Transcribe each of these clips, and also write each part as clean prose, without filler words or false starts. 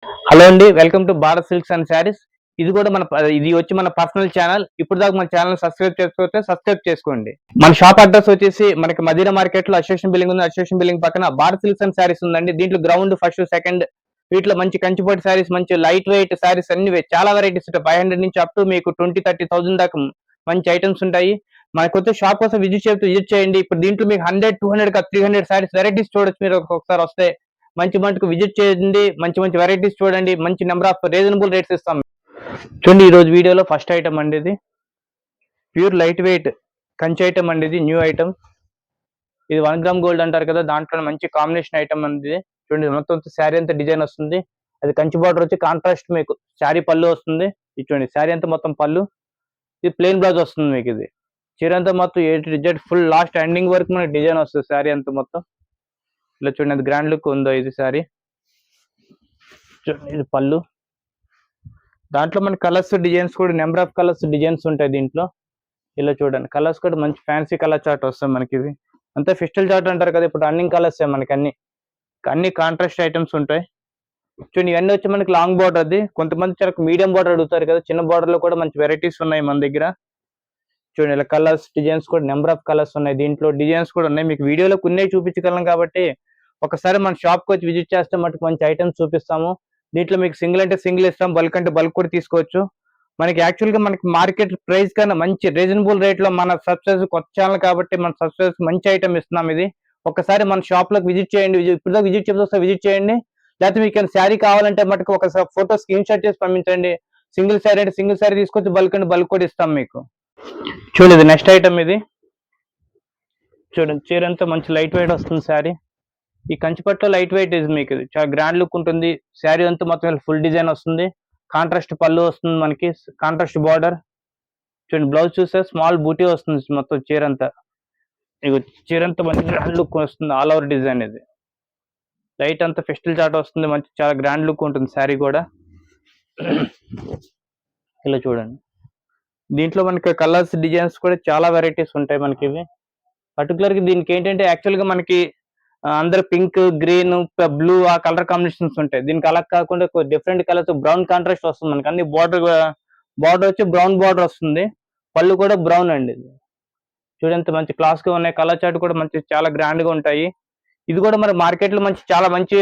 Hello అండి, welcome to Bharat silks and saris. ఇది వచ్చి మన పర్సనల్ ఛానల్. ఇప్పుడు దాకా మన ఛానల్ సబ్స్క్రైబ్ చేసుకోకపోతే సబ్స్క్రైబ్ చేసుకోండి. మన షాప్ అడ్రస్ వచ్చేసి మనకి మదీనా మార్కెట్ లో అసోసియేషన్ బిల్డింగ్ ఉంది. అసోసియేషన్ బిల్డింగ్ పక్కన భారత్ సిల్క్స్ అండ్ శారీస్ ఉందండి. దీంట్లో గ్రౌండ్ ఫస్ట్ సెకండ్ వీటిలో మంచి కంచిపోటు శారీస్, మంచి లైట్ వెయిట్ శారీస్ అన్ని చాలా వెరైటీస్ ఉంటాయి. 500 నుంచి అప్ టు మీకు 20-30,000 దాకా మంచి ఐటమ్స్ ఉంటాయి. మనకు వచ్చే షాప్ కోసం విజిట్ చేయండి. ఇప్పుడు దీంట్లో మీకు 100, 200 300 శారీస్ వెరైటీస్ చూడొచ్చు మీరు ఒకసారి వస్తే. మంచి మటుకు విజిట్ చేయండి. మంచి మంచి వెరైటీస్ చూడండి. మంచి నెంబర్ ఆఫ్ రీజనబుల్ రేట్స్ ఇస్తాం. చూడండి, ఈ రోజు వీడియోలో ఫస్ట్ ఐటమ్ అండి, ఇది pure light weight Kanchi item అండి. ఇది న్యూ ఐటమ్. ఇది 1 గ్రామ్ గోల్డ్ అంటారు కదా, దాంట్లో మంచి కాంబినేషన్ ఐటమ్ అండి. చూడండి, మొత్తం శారీ అంతా డిజైన్ వస్తుంది. అది కంచి బార్డర్ వచ్చి కాంట్రాస్ట్ మీకు శారీ పళ్ళు వస్తుంది. ఇది చూడండి, శారీ అంతా మొత్తం పళ్ళు. ఇది ప్లెయిన్ బ్లౌజ్ వస్తుంది మీకు. ఇది చీర అంతా మొత్తం A to Z full last ending వరకు మనకి డిజైన్ వస్తుంది శారీ అంతా మొత్తం. ఇలా చూడండి, అది గ్రాండ్ లుక్ ఉందో ఇది శారీ. ఇది పళ్ళు. దాంట్లో మన కలర్స్ డిజైన్స్ కూడా నెంబర్ ఆఫ్ కలర్స్ డిజైన్స్ ఉంటాయి దీంట్లో. ఇలా చూడండి, కలర్స్ కూడా మంచి ఫ్యాన్సీ కలర్ చార్ట్ వస్తాయి మనకి. ఇది అంతా ఫిస్టల్ చార్ట్ అంటారు కదా, ఇప్పుడు రన్నింగ్ కలర్స్ మనకి అన్ని కాంట్రాస్ట్ ఐటమ్స్ ఉంటాయి. చూడండి, ఇవన్నీ వచ్చి మనకి లాంగ్ బార్డర్. అది కొంతమంది చాలా మీడియం బార్డర్ అడుగుతారు కదా, చిన్న బార్డర్ లో కూడా మంచి వెరైటీస్ ఉన్నాయి మన దగ్గర. చూడండి, ఇలా కలర్స్ డిజైన్స్ కూడా నెంబర్ ఆఫ్ కలర్స్ ఉన్నాయి. దీంట్లో డిజైన్స్ కూడా ఉన్నాయి. మీకు వీడియోలో కొన్ని చూపించగలం కాబట్టి ఒకసారి మన షాప్ కి వచ్చి విజిట్ చేస్తే మటుకు మంచి ఐటమ్స్ చూపిస్తాము. దీంట్లో మీకు సింగిల్ అంటే సింగిల్ ఇస్తాం, బల్క్ అంటే బల్క్ కూడా తీసుకోవచ్చు. మనకి యాక్చువల్ గా మనకి మార్కెట్ ప్రైస్ కన్నా మంచి రీజనబుల్ రేట్ లో మన సబ్స్క్రైబర్స్ కొత్త ఛానల్ కాబట్టి మన సబ్స్క్రైబర్స్ మంచి ఐటమ్ ఇస్తున్నాం. ఇది ఒకసారి మన షాప్ లోకి విజిట్ చేయండి. ఇప్పుడు దాకా విజిట్ చేస్తే విజిట్ చేయండి. లేకపోతే మీకు శారీ కావాలంటే మటుకు ఒక ఫోటో స్క్రీన్ షాట్ చేసి పంపించండి. సింగిల్ శారీ అంటే సింగిల్ శారీ తీసుకొచ్చి బల్క్ అంటే బల్క్ కూడా ఇస్తాం మీకు. చూడండి, నెక్స్ట్ ఐటమ్ ఇది. చూడండి, చీర అంతా మంచి లైట్ వెయిట్ వస్తుంది శారీ. ఈ కంచిపట్లో లైట్ వెయిట్ ఇది మీకు. ఇది చాలా గ్రాండ్ లుక్ ఉంటుంది. శారీ అంతా మొత్తం ఫుల్ డిజైన్ వస్తుంది. కాంట్రాస్ట్ పళ్ళు వస్తుంది మనకి, కాంట్రాస్ట్ బార్డర్. చూడండి, బ్లౌజ్ చూస్తే స్మాల్ బూటీ వస్తుంది మొత్తం చీర అంతా. ఇక చీర అంతా మంచి గ్రాండ్ లుక్ వస్తుంది. ఆల్ ఓవర్ డిజైన్ ఇది. లైట్ అంతా ఫెస్టిల్ చాట్ వస్తుంది. మంచి చాలా గ్రాండ్ లుక్ ఉంటుంది శారీ కూడా. ఇలా చూడండి, దీంట్లో మనకి కలర్స్ డిజైన్స్ కూడా చాలా వెరైటీస్ ఉంటాయి మనకి. ఇవి పర్టికులర్ గా దీనికి ఏంటంటే యాక్చువల్ గా మనకి అందరు పింక్, గ్రీన్, బ్లూ ఆ కలర్ కాంబినేషన్స్ ఉంటాయి. దీనికి అలా కాకుండా డిఫరెంట్ కలర్స్ బ్రౌన్ కాంట్రాస్ట్ వస్తుంది మనకి. అన్ని బార్డర్ వచ్చి బ్రౌన్ బార్డర్ వస్తుంది. పళ్ళు కూడా బ్రౌన్ అండి. చూడండి, మంచి క్లాస్ గా ఉన్నాయి. కలర్ చార్ట్ కూడా మంచి చాలా గ్రాండ్ గా ఉంటాయి. ఇది కూడా మన మార్కెట్ లో చాలా మంచి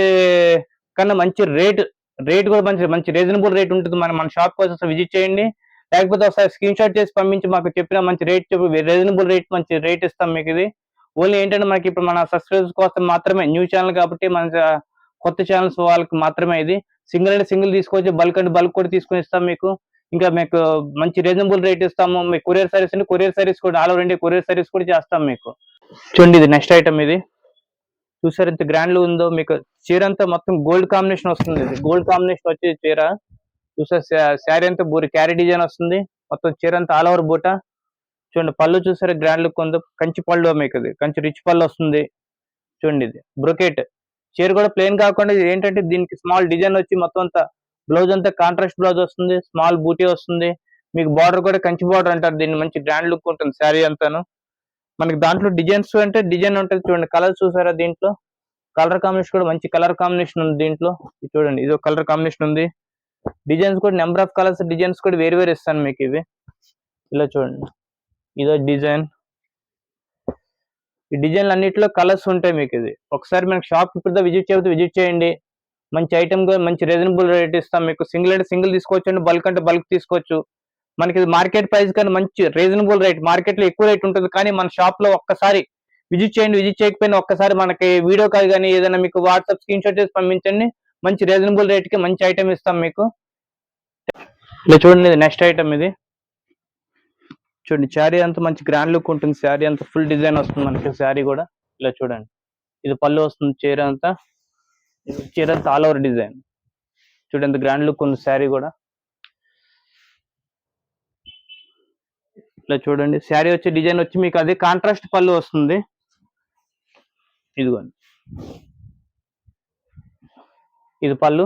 కన్నా మంచి రేట్ కూడా మంచి రీజనబుల్ రేట్ ఉంటుంది. మన షాప్ కోసం విజిట్ చేయండి. లేకపోతే ఒకసారి స్క్రీన్ షాట్ చేసి పంపించి మాకు చెప్పిన మంచి రీజనబుల్ రేట్ మంచి రేట్ ఇస్తాం మీకు. ఇది ఓన్లీ ఏంటంటే మనకి ఇప్పుడు మన సబ్స్క్రైబర్స్ కోసం మాత్రమే, న్యూ ఛానల్ కాబట్టి మన కొత్త ఛానల్స్ వాళ్ళకి మాత్రమే. ఇది సింగిల్ అంటే సింగిల్ తీసుకోవచ్చు, బల్క్ అంటే బల్క్ కూడా తీసుకొని ఇస్తాం మీకు. ఇంకా మీకు మంచి రీజనబుల్ రేట్ ఇస్తాము. మీకు కొరియర్ సర్వీస్ అంటే కొరియర్ సర్వీస్ కూడా all over India courier service కూడా చేస్తాం మీకు. చూడండి, ఇది నెక్స్ట్ ఐటమ్. ఇది చూసారు ఎంత గ్రాండ్ లో ఉందో. మీకు చీర అంతా మొత్తం గోల్డ్ కాంబినేషన్ వస్తుంది. ఇది గోల్డ్ కాంబినేషన్ వచ్చే చీర. చూసారు, శారీ అంతా క్యారీ డిజైన్ వస్తుంది. మొత్తం చీర అంతా ఆల్ ఓవర్ బూట. చూడండి, పళ్ళు చూసారు గ్రాండ్ లుక్ ఉందో. కంచి పళ్ళు మీకు. ఇది కంచి రిచ్ పళ్ళు వస్తుంది. చూడండి, ఇది బ్రొకెట్ చీర కూడా ప్లెయిన్ కాకుండా ఇది ఏంటంటే దీనికి స్మాల్ డిజైన్ వచ్చి మొత్తం అంతా బ్లౌజ్ అంతా కాంట్రాస్ట్ బ్లౌజ్ వస్తుంది. స్మాల్ బూటీ వస్తుంది మీకు. బార్డర్ కూడా కంచి బార్డర్ అంటారు దీన్ని. మంచి గ్రాండ్ లుక్ ఉంటుంది శారీ అంతాను. మనకి దాంట్లో డిజైన్స్ అంటే డిజైన్ ఉంటుంది. చూడండి, కలర్ చూసారా, దీంట్లో కలర్ కాంబినేషన్ కూడా మంచి కలర్ కాంబినేషన్ ఉంది దీంట్లో. చూడండి, ఇది కలర్ కాంబినేషన్ ఉంది. డిజైన్స్ కూడా నెంబర్ ఆఫ్ కలర్స్ డిజైన్స్ కూడా వేరు ఇస్తాను మీకు. ఇవి ఇలా చూడండి, ఇదో డిజైన్. ఈ డిజైన్లు అన్నింటిలో కలర్స్ ఉంటాయి మీకు. ఇది ఒకసారి మనకి షాప్ ఇప్పుడు విజిట్ చేయండి. మంచి ఐటమ్ గా మంచి రీజనబుల్ రేట్ ఇస్తాం మీకు. సింగిల్ అంటే సింగిల్ తీసుకోవచ్చు, బల్క్ అంటే బల్క్ తీసుకోవచ్చు. మనకి ఇది మార్కెట్ ప్రైస్ కానీ మంచి రీజనబుల్ రేట్. మార్కెట్ లో ఎక్కువ రేట్ ఉంటుంది కానీ మన షాప్ లో ఒక్కసారి విజిట్ చేయండి. విజిట్ చేయకపోయినా ఒక్కసారి మనకి వీడియో కాల్ కానీ ఏదైనా మీకు వాట్సాప్ స్క్రీన్ షాట్ చేసి పంపించండి. మంచి రీజనబుల్ రేట్ కి మంచి ఐటమ్ ఇస్తాం మీకు. ఇలా చూడండి, ఇది నెక్స్ట్ ఐటమ్. ఇది చూడండి, శారీ అంతా మంచి గ్రాండ్ లుక్ ఉంటుంది. శారీ అంతా ఫుల్ డిజైన్ వస్తుంది మనకి. శారీ కూడా ఇలా చూడండి, ఇది పళ్ళు వస్తుంది. చీర అంతా ఆల్ ఓవర్ డిజైన్. చూడండి, ఎంత గ్రాండ్ లుక్ ఉంది శారీ కూడా. ఇలా చూడండి, శారీ వచ్చి డిజైన్ వచ్చి మీకు అదే కాంట్రాస్ట్ పళ్ళు వస్తుంది. ఇదిగోండి, ఇది పళ్ళు.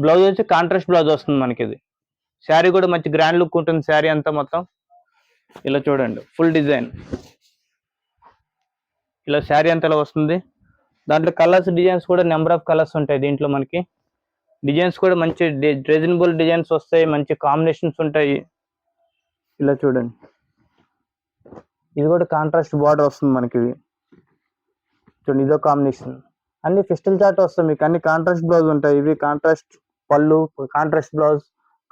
బ్లౌజ్ వచ్చి కాంట్రాస్ట్ బ్లౌజ్ వస్తుంది మనకి. ఇది శారీ కూడా మంచి గ్రాండ్ లుక్ ఉంటుంది. శారీ అంతా మొత్తం ఇలా చూడండి, ఫుల్ డిజైన్. ఇలా శారీ అంతా ఇలా వస్తుంది. దాంట్లో కలర్స్ డిజైన్స్ కూడా నెంబర్ ఆఫ్ కలర్స్ ఉంటాయి దీంట్లో మనకి. డిజైన్స్ కూడా మంచి రీజనబుల్ డిజైన్స్ వస్తాయి, మంచి కాంబినేషన్స్ ఉంటాయి. ఇలా చూడండి, ఇది కూడా కాంట్రాస్ట్ బార్డర్ వస్తుంది మనకి. ఇది చూడండి, ఇదో కాంబినేషన్. అన్ని ఫిస్టల్ చార్ట్ వస్తాయి మీకు, అన్ని కాంట్రాస్ట్ బ్లౌజ్ ఉంటాయి. ఇవి కాంట్రాస్ట్ పళ్ళు, కాంట్రాస్ట్ బ్లౌజ్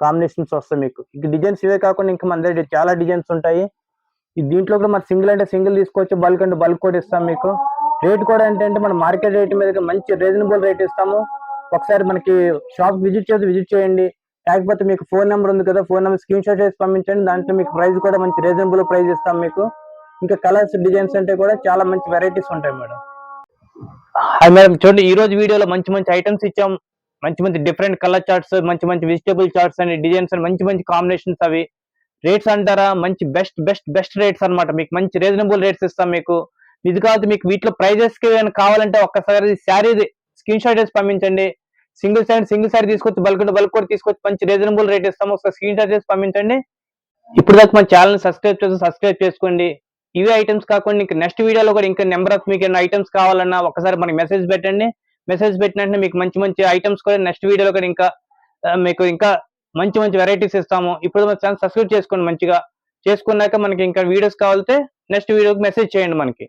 కాంబినేషన్స్ వస్తాయి మీకు. ఇక డిజైన్స్ ఇవే కాకుండా ఇంకా మన దగ్గర చాలా డిజైన్స్ ఉంటాయి. దీంట్లో కూడా మన సింగిల్ అంటే సింగిల్ తీసుకోవచ్చు, బల్క్ అంటే బల్క్ కూడా ఇస్తాం మీకు. రేట్ కూడా ఏంటంటే మన మార్కెట్ రేట్ మీద మంచి రీజనబుల్ రేట్ ఇస్తాము. ఒకసారి మనకి షాప్ విజిట్ చేయండి. లేకపోతే మీకు ఫోన్ నెంబర్ ఉంది కదా, ఫోన్ నెంబర్ స్క్రీన్ షాట్ చేసి పంపించండి. దాంట్లో మీకు ప్రైస్ కూడా మంచి రీజనబుల్ ప్రైస్ ఇస్తాం మీకు. ఇంకా కలర్స్ డిజైన్స్ అంటే కూడా చాలా మంచి వెరైటీస్ ఉంటాయి మేడం. హాయ్ మేడం, చూడండి ఈ రోజు వీడియోలో మంచి మంచి ఐటమ్స్ ఇచ్చాం. మంచి మంచి డిఫరెంట్ కలర్ చార్ట్స్, మంచి మంచి vegetable charts and designs and మంచి మంచి కాంబినేషన్స్. అవి రేట్స్ అంటారా, మంచి బెస్ట్ రేట్స్ అన్నమాట. మీకు మంచి రీజనబుల్ రేట్స్ ఇస్తాం మీకు. ఇది కాదు, మీకు వీటిలో ప్రైజెస్ కావాలంటే ఒక్కసారి శారీ స్క్రీన్ షాట్ చేసి పంపించండి. సింగిల్ శారీ తీసుకొచ్చి బల్క్ కూడా తీసుకొచ్చి మంచి రీజనబుల్ రేట్ ఇస్తాము. ఒకసారి స్క్రీన్ షాట్ చేసి పంపించండి. ఇప్పుడు దాకా మన ఛానల్ సబ్స్క్రైబ్ చేసుకోండి. ఇవే ఐటమ్స్ కాకుండా ఇంకా నెక్స్ట్ వీడియోలో కూడా ఇంకా నెంబర్ ఆఫ్ మీకు ఏమైనా ఐటమ్స్ కావాలన్నా ఒకసారి మనకి మెసేజ్ పెట్టండి. మెసేజ్ పెట్టినట్టు మీకు మంచి మంచి ఐటమ్స్ కూడా నెక్స్ట్ వీడియోలో కూడా ఇంకా మీకు ఇంకా మంచి మంచి వెరైటీస్ ఇస్తాము. ఇప్పుడు మన ఛానల్ సబ్స్క్రైబ్ చేసుకోండి. మంచిగా చేసుకున్నాక మనకి ఇంకా వీడియోస్ కావాలంటే నెక్స్ట్ వీడియోకి మెసేజ్ చేయండి మనకి.